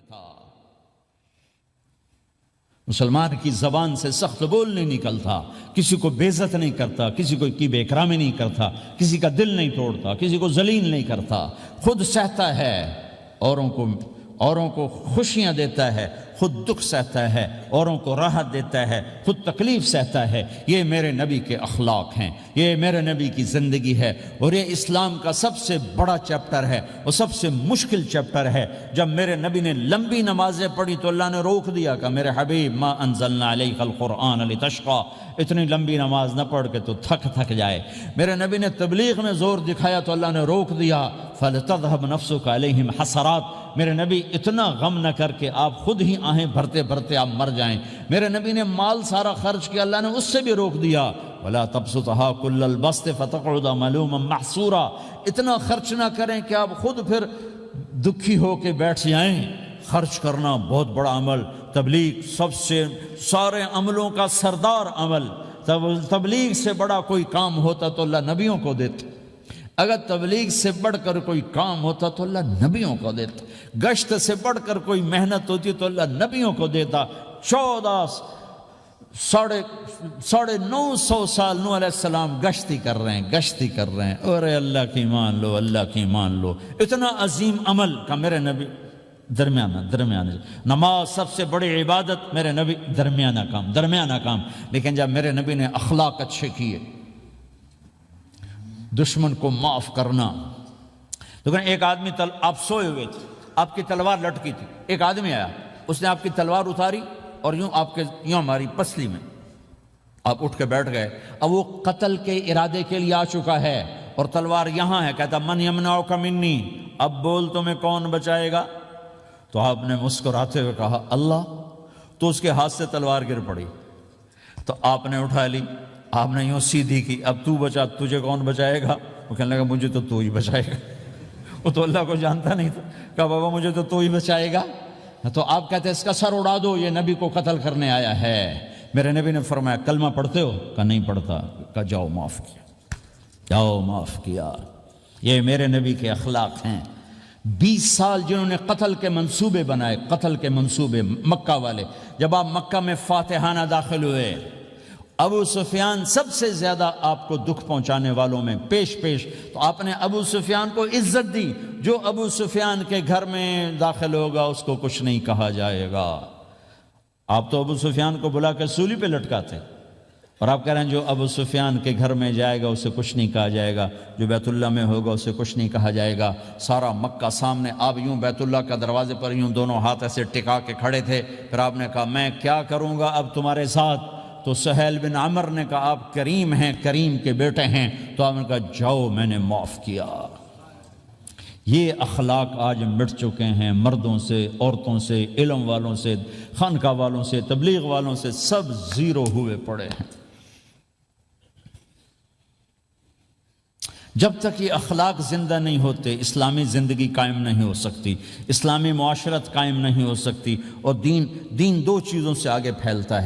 تھا مسلمان کی زبان سے سخت بول نہیں نکلتا، کسی کو بے عزت نہیں کرتا، کسی کو کی بے اکرامی نہیں کرتا، کسی کا دل نہیں توڑتا، کسی کو ذلیل نہیں کرتا، خود سہتا ہے، اوروں کو خوشیاں دیتا ہے، خود دکھ سہتا ہے، اوروں کو راحت دیتا ہے، خود تکلیف سہتا ہے۔ یہ میرے نبی کے اخلاق ہیں، یہ میرے نبی کی زندگی ہے، اور یہ اسلام کا سب سے بڑا چیپٹر ہے اور سب سے مشکل چیپٹر ہے۔ جب میرے نبی نے لمبی نمازیں پڑھی تو اللہ نے روک دیا کہ میرے حبیب ما انزلنا علیک القرآن لتشقی، اتنی لمبی نماز نہ پڑھ کے تو تھک جائے۔ میرے نبی نے تبلیغ میں زور دکھایا تو اللہ نے روک دیا فَلْتَذْهَبْ نَفْسُكَ عَلَيْهِمْ حَسَرَاتٍ، میرے نبی اتنا غم نہ کر کے آپ خود ہی آہیں بھرتے بھرتے آپ مر جائیں۔ میرے نبی نے مال سارا خرچ کیا، اللہ نے اس سے بھی روک دیا وَلَا تَبْسُطْهَا كُلَّ الْبَسْطِ فَتَقْعُدَ مَلُومًا مَحْسُورًا، اتنا خرچ نہ کریں کہ آپ خود پھر دکھی ہو کے بیٹھ جائیں۔ خرچ کرنا بہت بڑا عمل، تبلیغ سب سے سارے عملوں کا سردار عمل، تبلیغ سے بڑا کوئی کام ہوتا تو اللہ نبیوں کو دیتا، اگر تبلیغ سے بڑھ کر کوئی کام ہوتا تو اللہ نبیوں کو دیتا، گشت سے بڑھ کر کوئی محنت ہوتی تو اللہ نبیوں کو دیتا۔ 950 سال نوح علیہ السلام گشتی کر رہے ہیں، اور اللہ کی مان لو، اللہ کی مان لو، اتنا عظیم عمل کا میرے نبی درمیانہ نماز سب سے بڑی عبادت، میرے نبی درمیانہ کام، لیکن جب میرے نبی نے اخلاق اچھے کیے، دشمن کو معاف کرنا۔ لیکن ایک آدمی آپ سوئے ہوئے تھے، آپ کی تلوار لٹکی تھی، ایک آدمی آیا، اس نے آپ کی تلوار اتاری اور یوں ہماری پسلی میں، آپ اٹھ کے بیٹھ گئے۔ اب وہ قتل کے ارادے کے لیے آ چکا ہے اور تلوار یہاں ہے، کہتا من یمنعک منی، اب بول تمہیں کون بچائے گا؟ تو آپ نے مسکراتے ہوئے کہا اللہ، تو اس کے ہاتھ سے تلوار گر پڑی، تو آپ نے اٹھا لی، آپ نے یوں سیدھی کی، اب تو بچا، تجھے کون بچائے گا؟ وہ کہنے لگا مجھے تو ہی بچائے گا، وہ تو اللہ کو جانتا نہیں تھا، کہا بابا مجھے تو ہی بچائے گا۔ تو آپ کہتے ہیں اس کا سر اڑا دو، یہ نبی کو قتل کرنے آیا ہے۔ میرے نبی نے فرمایا کلمہ پڑھتے ہو؟ کہا نہیں پڑھتا۔ کہا جاؤ معاف کیا۔ یہ میرے نبی کے اخلاق ہیں۔ 20 سال جنہوں نے قتل کے منصوبے بنائے، مکہ والے، جب آپ مکہ میں فاتحانہ داخل ہوئے، ابو سفیان سب سے زیادہ آپ کو دکھ پہنچانے والوں میں پیش تو آپ نے ابو سفیان کو عزت دی۔ جو ابو سفیان کے گھر میں داخل ہوگا اس کو کچھ نہیں کہا جائے گا۔ آپ تو ابو سفیان کو بلا کے سولی پہ لٹکاتے، اور آپ کہہ رہے ہیں جو ابو سفیان کے گھر میں جائے گا اسے کچھ نہیں کہا جائے گا، جو بیت اللہ میں ہوگا اسے کچھ نہیں کہا جائے گا۔ سارا مکہ سامنے، آپ یوں بیت اللہ کا دروازے پر یوں دونوں ہاتھ ایسے ٹکا کے کھڑے تھے۔ پھر آپ نے کہا میں کیا کروں گا اب تمہارے ساتھ؟ تو سہیل بن عمر نے کہا آپ کریم ہیں، کریم کے بیٹے ہیں، تو آپ نے کہا جاؤ میں نے معاف کیا۔ یہ اخلاق آج مٹ چکے ہیں، مردوں سے، عورتوں سے، علم والوں سے، خانقاہ والوں سے، تبلیغ والوں سے، سب زیرو ہوئے پڑے ہیں۔ جب تک یہ اخلاق زندہ نہیں ہوتے اسلامی زندگی قائم نہیں ہو سکتی، اسلامی معاشرت قائم نہیں ہو سکتی، اور دین 2 چیزوں سے آگے پھیلتا ہے۔